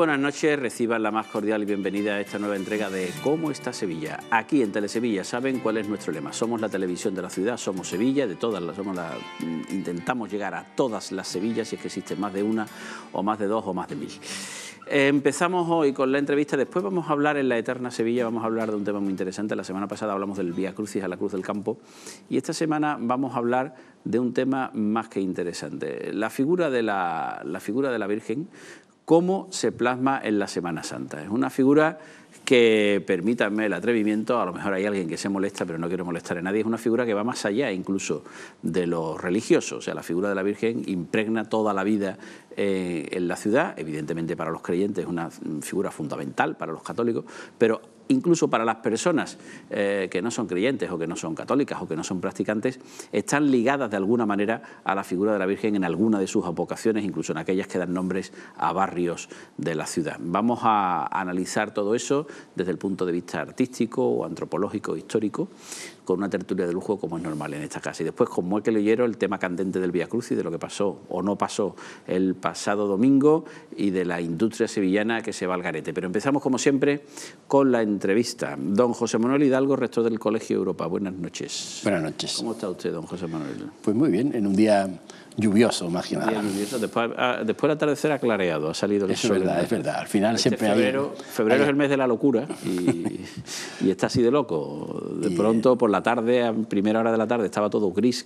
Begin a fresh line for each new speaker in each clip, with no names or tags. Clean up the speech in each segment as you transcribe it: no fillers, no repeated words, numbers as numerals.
buenas noches, reciban la más cordial y bienvenida a esta nueva entrega de ¿Cómo está Sevilla? Aquí en Telesevilla saben cuál es nuestro lema. Somos la televisión de la ciudad, somos Sevilla, intentamos llegar a todas las Sevillas, si es que existen más de una, o más de dos, o más de 1000. Empezamos hoy con la entrevista, después vamos a hablar en la eterna Sevilla, vamos a hablar de un tema muy interesante. La semana pasada hablamos del Vía Crucis a la Cruz del Campo y esta semana vamos a hablar de un tema más que interesante, la figura de la Virgen, cómo se plasma en la Semana Santa. Es una figura que, permítanme el atrevimiento, a lo mejor hay alguien que se molesta, pero no quiero molestar a nadie, es una figura que va más allá incluso de lo religioso. O sea, la figura de la Virgen impregna toda la vida en la ciudad. Evidentemente para los creyentes es una figura fundamental, para los católicos, pero incluso para las personas que no son creyentes o que no son católicas o que no son practicantes, están ligadas de alguna manera a la figura de la Virgen en alguna de sus advocaciones, incluso en aquellas que dan nombres a barrios de la ciudad. Vamos a analizar todo eso desde el punto de vista artístico, o antropológico, histórico, con una tertulia de lujo como es normal en esta casa. Y después, con Mueque Leyero, el tema candente del Vía Crucis, de lo que pasó o no pasó el pasado domingo y de la industria sevillana que se va al garete. Pero empezamos, como siempre, con la entrevista. Don José Manuel Hidalgo, rector del Colegio Europa. Buenas noches.
Buenas noches.
¿Cómo está usted, don José Manuel?
Pues muy bien, en un día lluvioso, más que nada.
Lluvioso. Después el atardecer ha clareado, ha salido el sol.
Es verdad. Al final siempre
febrero es el mes de la locura y está así de loco. De pronto, por la tarde, a primera hora de la tarde, estaba todo gris,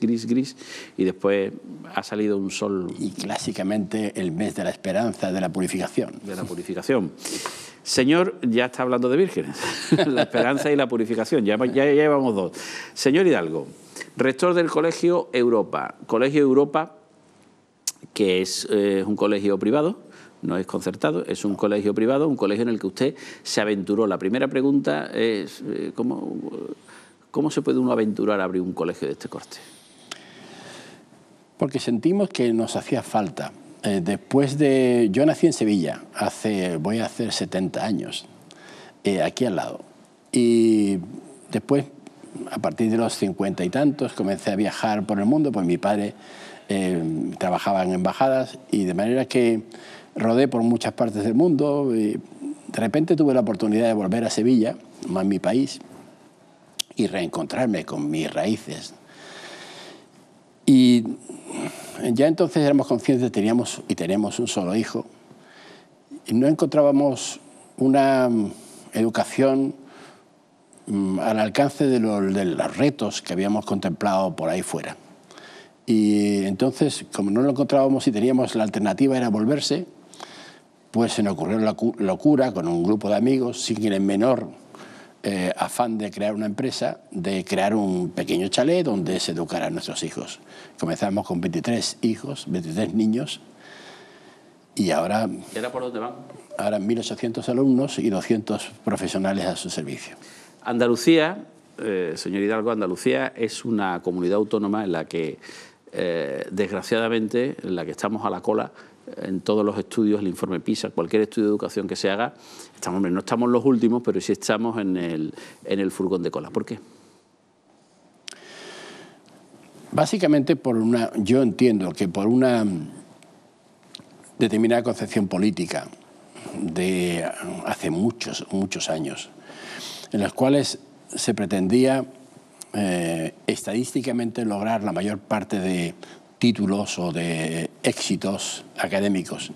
y después ha salido un sol.
Y clásicamente el mes de la esperanza, de la purificación.
De la purificación. Señor, ya está hablando de vírgenes, la esperanza y la purificación, ya llevamos dos. Señor Hidalgo, rector del Colegio Europa. Colegio Europa, que es un colegio privado, no es concertado, es un colegio privado, un colegio en el que usted se aventuró. La primera pregunta es, ¿cómo se puede uno aventurar a abrir un colegio de este corte?
Porque sentimos que nos hacía falta. Yo nací en Sevilla, voy a hacer 70 años, aquí al lado. Y después, a partir de los 50 y tantos, comencé a viajar por el mundo, pues mi padre trabajaba en embajadas y de manera que rodé por muchas partes del mundo. Y de repente tuve la oportunidad de volver a Sevilla, más mi país, y reencontrarme con mis raíces. Y ya entonces éramos conscientes, tenemos un solo hijo, y no encontrábamos una educación al alcance de los retos que habíamos contemplado por ahí fuera. Y entonces, como no lo encontrábamos y teníamos la alternativa era volverse, pues se nos ocurrió la locura con un grupo de amigos, sin el menor afán de crear una empresa, de crear un pequeño chalet donde se educaran nuestros hijos. Comenzamos con 23 hijos, 23 niños, y ahora...
¿Y ahora por dónde van?
Ahora 1.800 alumnos y 200 profesionales a su servicio.
Andalucía, señor Hidalgo, Andalucía es una comunidad autónoma en la que, desgraciadamente, en la que estamos a la cola en todos los estudios, el informe PISA, cualquier estudio de educación que se haga, no estamos los últimos, pero sí estamos en el furgón de cola. ¿Por qué?
Básicamente yo entiendo que por una determinada concepción política de hace muchos años, en los cuales se pretendía estadísticamente lograr la mayor parte de títulos o de éxitos académicos.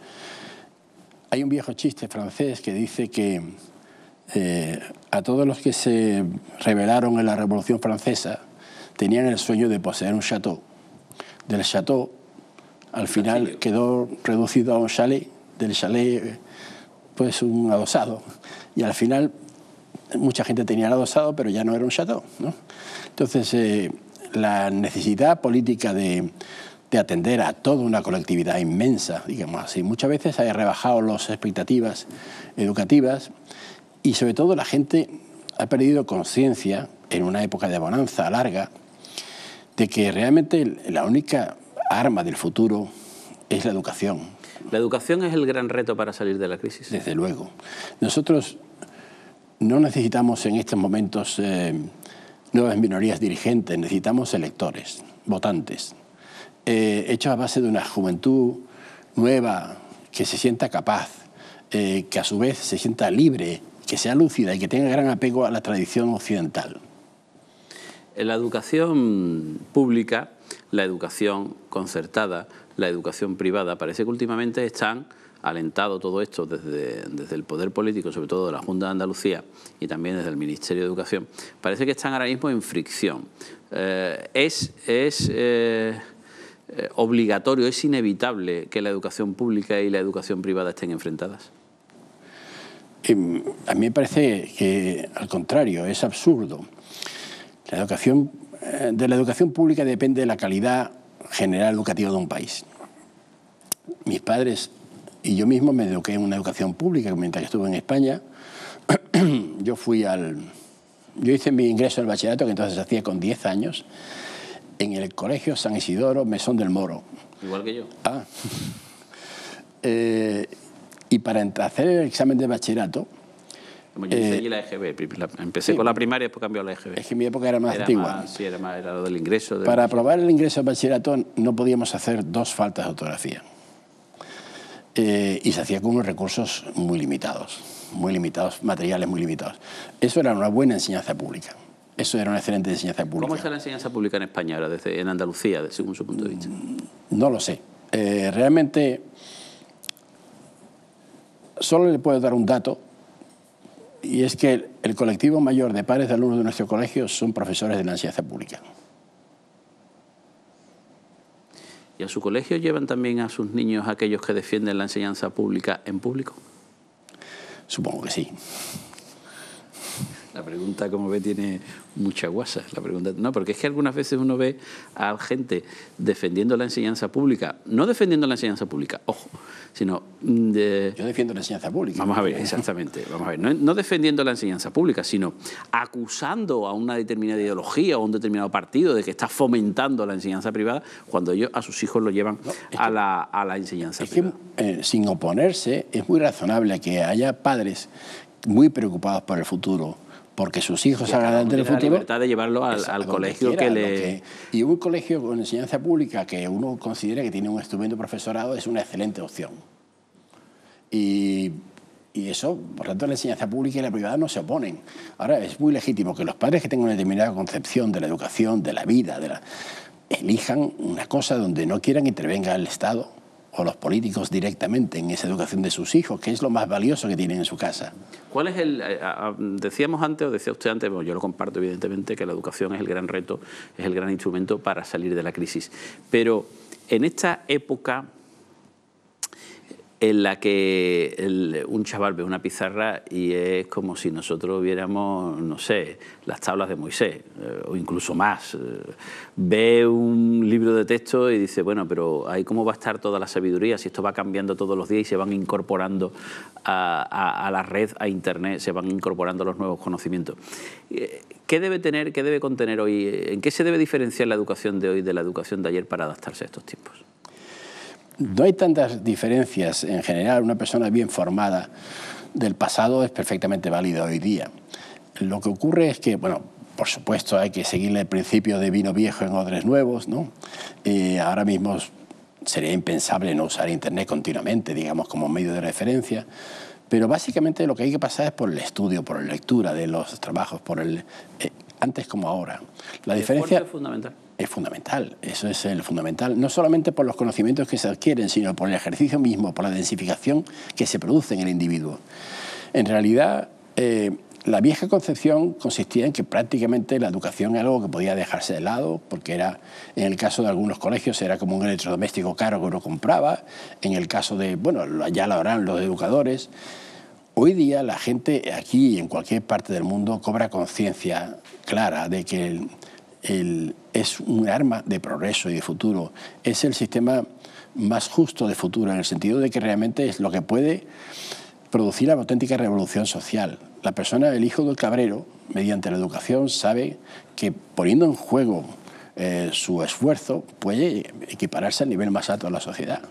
Hay un viejo chiste francés que dice que a todos los que se rebelaron en la Revolución Francesa tenían el sueño de poseer un château. Del château, al final quedó reducido a un chalet, del chalet pues un adosado. Y al final mucha gente tenía el adosado, pero ya no era un château, ¿no? Entonces, la necesidad política de atender a toda una colectividad inmensa, digamos así, muchas veces ha rebajado las expectativas educativas y sobre todo la gente ha perdido conciencia en una época de bonanza larga de que realmente la única arma del futuro es la educación.
¿La educación es el gran reto para salir de la crisis?
Desde luego. Nosotros no necesitamos en estos momentos nuevas minorías dirigentes, necesitamos electores, votantes, hechos a base de una juventud nueva que se sienta capaz, que a su vez se sienta libre, que sea lúcida y que tenga gran apego a la tradición occidental.
En la educación pública, la educación concertada, la educación privada, parece que últimamente están alentado todo esto desde el poder político, sobre todo de la Junta de Andalucía y también desde el Ministerio de Educación, parece que están ahora mismo en fricción. ¿Es obligatorio, es inevitable que la educación pública y la educación privada estén enfrentadas?
A mí me parece que, al contrario, es absurdo. De la educación pública depende de la calidad general educativa de un país. Mis padres y yo mismo me eduqué en una educación pública mientras que estuve en España. Yo hice mi ingreso al bachillerato, que entonces hacía con 10 años, en el Colegio San Isidoro, Mesón del Moro.
Igual que yo.
Y para hacer el examen de bachillerato...
Como yo hice allí la EGB, empecé con la primaria y después cambió a la EGB.
Es que mi época era más antigua.
Sí, era lo del ingreso.
Para aprobar el ingreso al bachillerato no podíamos hacer 2 faltas de ortografía. Y se hacía con unos recursos muy limitados, materiales muy limitados. Eso era una buena enseñanza pública. Eso era una excelente enseñanza pública.
¿Cómo está la enseñanza pública en España ahora, en Andalucía, según su punto de vista?
No lo sé. Realmente solo le puedo dar un dato, y es que el colectivo mayor de padres de alumnos de nuestro colegio son profesores de la enseñanza pública.
¿Y a su colegio llevan también a sus niños aquellos que defienden la enseñanza pública en público?
Supongo que sí.
La pregunta, como ve, tiene mucha guasa. No, porque es que algunas veces uno ve a gente defendiendo la enseñanza pública, no defendiendo la enseñanza pública, ojo, sino...
Yo defiendo la enseñanza pública.
Vamos a ver, exactamente. Vamos a ver, no defendiendo la enseñanza pública, sino acusando a una determinada ideología o a un determinado partido de que está fomentando la enseñanza privada cuando ellos a sus hijos lo llevan a la enseñanza privada.
Que, sin oponerse, es muy razonable que haya padres muy preocupados por el futuro, porque sus hijos salgan adelante en el futuro.
La libertad de llevarlo al colegio
Y un colegio con enseñanza pública que uno considera que tiene un estupendo profesorado es una excelente opción. Y eso, por tanto, la enseñanza pública y la privada no se oponen. Ahora, es muy legítimo que los padres que tengan una determinada concepción de la educación, de la vida, elijan una cosa donde no quieran intervenga el Estado o los políticos directamente en esa educación de sus hijos, que es lo más valioso que tienen en su casa.
¿Cuál es decíamos antes, o decía usted antes, bueno, yo lo comparto evidentemente, que la educación es el gran reto, es el gran instrumento para salir de la crisis. Pero en esta época en la que un chaval ve una pizarra y es como si nosotros viéramos, no sé, las tablas de Moisés, o incluso más. Ve un libro de texto y dice, bueno, pero ahí cómo va a estar toda la sabiduría, si esto va cambiando todos los días y se van incorporando a la red, a Internet, se van incorporando los nuevos conocimientos. ¿Qué debe contener hoy? ¿En qué se debe diferenciar la educación de hoy de la educación de ayer para adaptarse a estos tiempos?
No hay tantas diferencias en general. Una persona bien formada del pasado es perfectamente válida hoy día. Lo que ocurre es que, bueno, por supuesto hay que seguirle el principio de vino viejo en odres nuevos, ¿no? Ahora mismo sería impensable no usar Internet continuamente, digamos, como medio de referencia, pero básicamente lo que hay que pasar es por el estudio, por la lectura de los trabajos, antes como ahora. La diferencia
es fundamental.
Es fundamental, eso es el fundamental, no solamente por los conocimientos que se adquieren, sino por el ejercicio mismo, por la densificación que se produce en el individuo. En realidad, la vieja concepción consistía en que prácticamente la educación era algo que podía dejarse de lado, porque en el caso de algunos colegios era como un electrodoméstico caro que uno compraba, en el caso de, bueno, ya lo harán los educadores. Hoy día la gente aquí y en cualquier parte del mundo cobra conciencia clara de que es un arma de progreso y de futuro, es el sistema más justo de futuro, en el sentido de que realmente es lo que puede producir la auténtica revolución social. La persona, el hijo del cabrero, mediante la educación, sabe que poniendo en juego su esfuerzo puede equipararse al nivel más alto de la sociedad.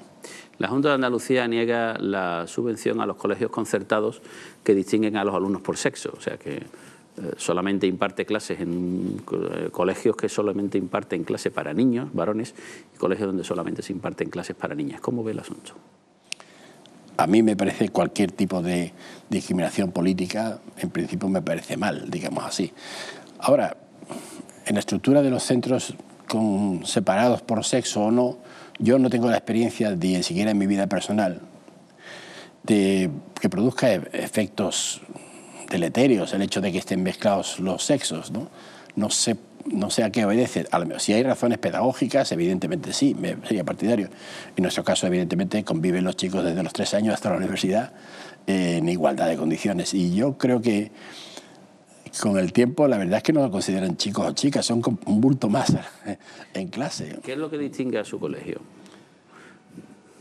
La Junta de Andalucía niega la subvención a los colegios concertados que distinguen a los alumnos por sexo, o sea que solamente imparte clases en colegios que solamente imparten clases para niños, varones, y colegios donde solamente se imparten clases para niñas. ¿Cómo ve el asunto?
a mí me parece cualquier tipo de discriminación política, en principio me parece mal, digamos así. Ahora, en la estructura de los centros separados por sexo o no, yo no tengo la experiencia, ni siquiera en mi vida personal, de que produzca efectos deleterios el hecho de que estén mezclados los sexos, ¿no? No sé a qué obedece. Si hay razones pedagógicas, evidentemente sí, sería partidario. En nuestro caso, evidentemente, conviven los chicos desde los 3 años hasta la universidad en igualdad de condiciones. Y yo creo que con el tiempo, la verdad es que no lo consideran chicos o chicas, son un bulto más en clase.
¿Qué es lo que distingue a su colegio?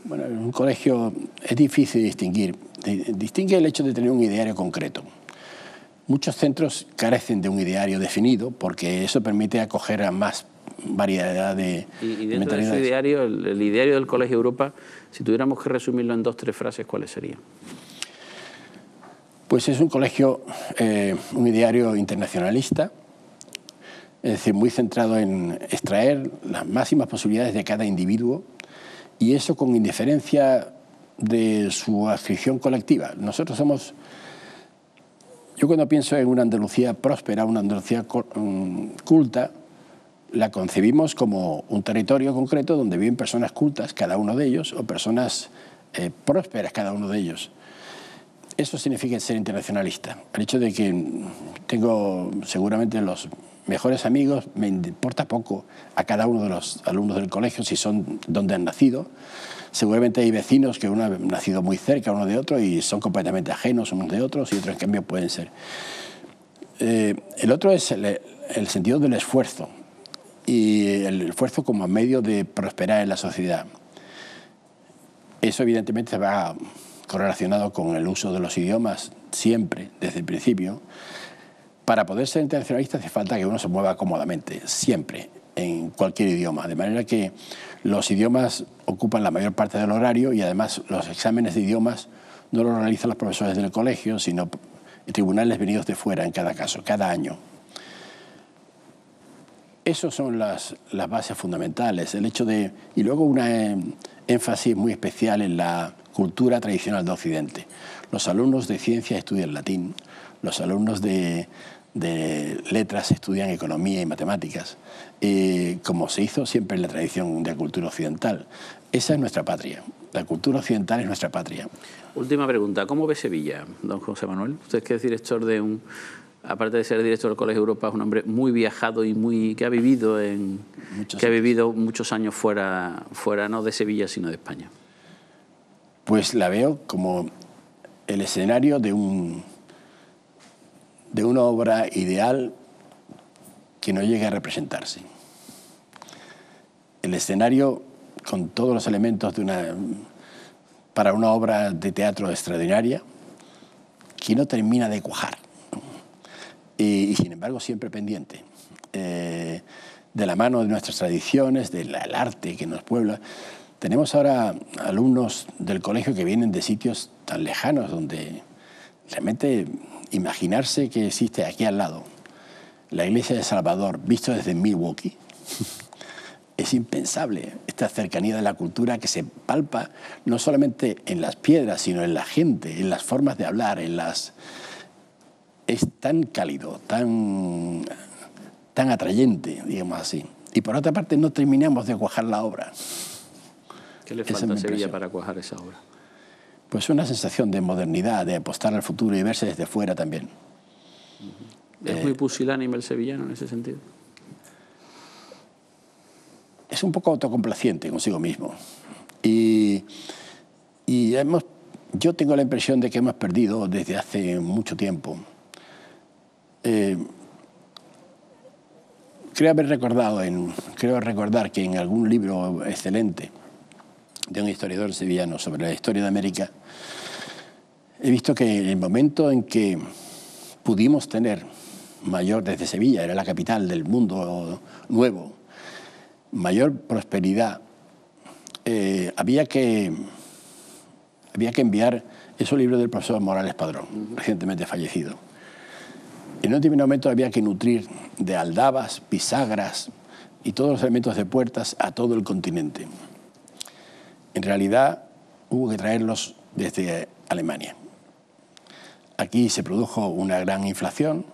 Bueno, en un colegio es difícil distinguir. Distingue el hecho de tener un ideario concreto. Muchos centros carecen de un ideario definido porque eso permite acoger a más variedad de
y dentro de su ideario, el ideario del Colegio Europa, si tuviéramos que resumirlo en 2 o 3 frases, ¿cuáles serían?
Pues es un colegio, un ideario internacionalista, es decir, muy centrado en extraer las máximas posibilidades de cada individuo y eso con indiferencia de su adscripción colectiva. Nosotros somos... Yo cuando pienso en una Andalucía próspera, una Andalucía culta, la concebimos como un territorio concreto donde viven personas cultas, cada uno de ellos, o personas prósperas, cada uno de ellos. Eso significa ser internacionalista. El hecho de que tengo seguramente los mejores amigos, me importa poco a cada uno de los alumnos del colegio si son donde han nacido. Seguramente hay vecinos que uno ha nacido muy cerca uno de otro y son completamente ajenos unos de otros y otros en cambio pueden ser. El otro es el sentido del esfuerzo y el esfuerzo como medio de prosperar en la sociedad. Eso evidentemente va correlacionado con el uso de los idiomas siempre, desde el principio. Para poder ser internacionalista hace falta que uno se mueva cómodamente, siempre, en cualquier idioma. De manera que los idiomas ocupan la mayor parte del horario y además los exámenes de idiomas no los realizan los profesores del colegio, sino tribunales venidos de fuera en cada caso, cada año. Esas son las bases fundamentales. El hecho de, y luego una énfasis muy especial en la cultura tradicional de Occidente. Los alumnos de ciencias estudian latín, los alumnos de letras estudian economía y matemáticas, como se hizo siempre en la tradición de la cultura occidental. Esa es nuestra patria. La cultura occidental es nuestra patria. Última pregunta. ¿Cómo ve Sevilla, don José Manuel? Usted que es director de aparte de ser director del Colegio Europa, es un hombre muy viajado y que ha vivido muchos años fuera no de Sevilla, sino de España. Pues la veo como el escenario de una obra ideal que no llega a representarse. El escenario con todos los elementos para una obra de teatro extraordinaria que no termina de cuajar. Y sin embargo siempre pendiente de la mano de nuestras tradiciones, del arte que nos puebla. Tenemos ahora alumnos del colegio que vienen de sitios tan lejanos donde realmente imaginarse que existe aquí al lado la iglesia de Salvador, visto desde Milwaukee, es impensable. Esta cercanía de la cultura que se palpa no solamente en las piedras, sino en la gente, en las formas de hablar, es tan cálido, tan atrayente, digamos así. Y por otra parte no terminamos de cuajar la obra. ¿Qué le falta a Sevilla para cuajar esa obra? Pues una sensación de modernidad, de apostar al futuro y verse desde fuera también. ¿Es muy pusilánime el sevillano en ese sentido? Es un poco autocomplaciente consigo mismo. Y yo tengo la impresión de que hemos perdido desde hace mucho tiempo. Creo recordar que en algún libro excelente de un historiador sevillano sobre la historia de América, he visto que en el momento en que pudimos tener desde Sevilla, era la capital del mundo nuevo, mayor prosperidad, había que enviar esos libros del profesor Morales Padrón, recientemente fallecido. En un determinado momento había que nutrir de aldabas, bisagras y todos los elementos de puertas a todo el continente. En realidad hubo que traerlos desde Alemania. Aquí se produjo una gran inflación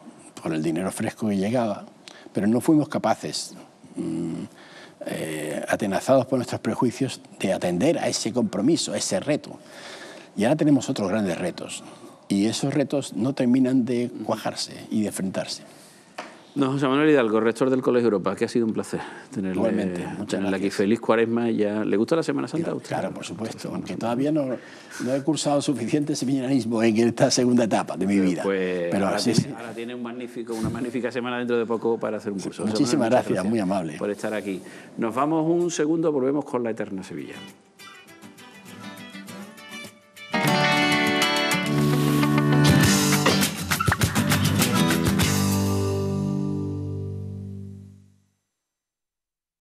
por el dinero fresco que llegaba, pero no fuimos capaces, atenazados por nuestros prejuicios, de atender a ese compromiso, a ese reto. Y ahora tenemos otros grandes retos, y esos retos no terminan de cuajarse y de enfrentarse.
Don José Manuel Hidalgo, rector del Colegio Europa, que ha sido un placer tenerle aquí. Feliz Cuaresma. ¿Le gusta la Semana Santa a usted?
Claro, por supuesto, aunque todavía no he cursado suficiente seminarismo en esta segunda etapa de mi vida.
Pues
pero
ahora tiene una magnífica semana dentro de poco para hacer un curso.
Muchísimas gracias, muy amable.
Por estar aquí. Nos vamos un segundo, volvemos con La Eterna Sevilla.